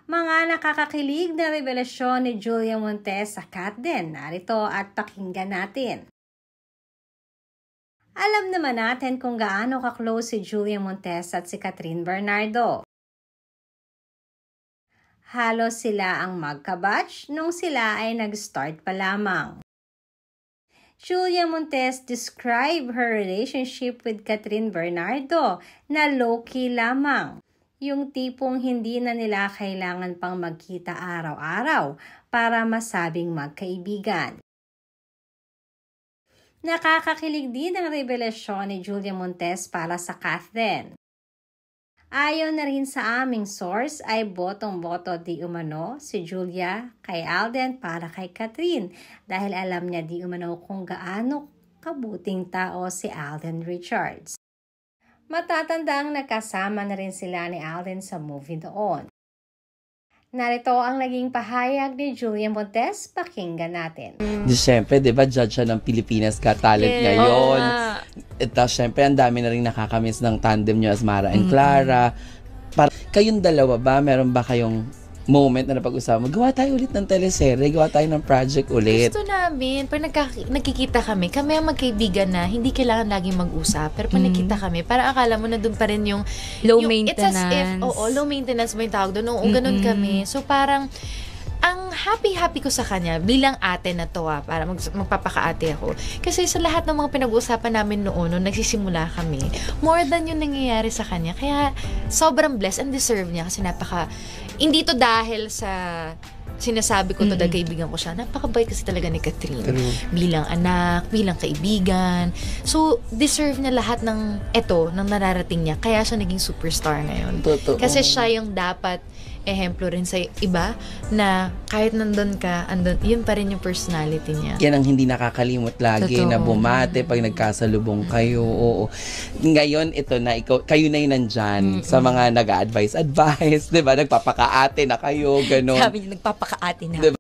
Mga nakakakilig na revelasyon ni Julia Montes sa Katden, narito at pakinggan natin. Alam naman natin kung gaano ka-close si Julia Montes at si Kathryn Bernardo. Halos sila ang magkabatch nung sila ay nag-start pa lamang. Julia Montes described her relationship with Kathryn Bernardo na low-key lamang. Yung tipong hindi na nila kailangan pang magkita araw-araw para masabing magkaibigan. Nakakakilig din ang revelasyon ni Julia Montes para sa Katden. Ayon na rin sa aming source ay botong-boto di umano si Julia kay Alden para kay Kathryn dahil alam niya di umano kung gaano kabuting tao si Alden Richards. Matatandang nagkasama na rin sila ni Alden sa movie doon. Narito ang naging pahayag ni Julia Montes, pakinggan natin. Siyempre, di ba, judge siya ng Pilipinas Got Talent ngayon. Tapos, siyempre, ang dami na rin nakakamiss ng tandem niyo as Mara and Clara. Kayong dalawa ba, meron ba kayong moment na napag-usapan, gawa tayo ulit ng teleserye, gawa tayo ng project ulit? Gusto namin, pag nagkikita kami ang magkaibigan na hindi kailangan laging mag-usap, pero pag nakita kami, parang akala mo na doon pa rin yung low maintenance. It's as if, low maintenance mo yung tawag doon. Oo, ganun kami. So parang, ang happy ko sa kanya bilang ate na to para magpapaka-ate ako. Kasi sa lahat ng mga pinag-uusapan namin noon, nung nagsisimula kami, more than yung nangyayari sa kanya. Kaya sobrang blessed and deserve niya kasi hindi to dahil sa sinasabi ko to dahil kaibigan ko siya. Napakabait kasi talaga ni Kathryn. Bilang anak, bilang kaibigan. So, deserve niya lahat ng nararating niya. Kaya siya naging superstar ngayon. Totoo. Kasi siya yung dapat ehemplo rin sa iba na kahit nandun ka, yun pa rin yung personality niya. Yan ang hindi nakakalimot lagi. Totoo. Na bumate pag nagkasalubong kayo. Oo. Ngayon, ito na, kayo na yung nandyan sa mga nag-advise, di ba? Nagpapakaate na kayo, gano'n. Sabi niya, nagpapakaate na. Diba?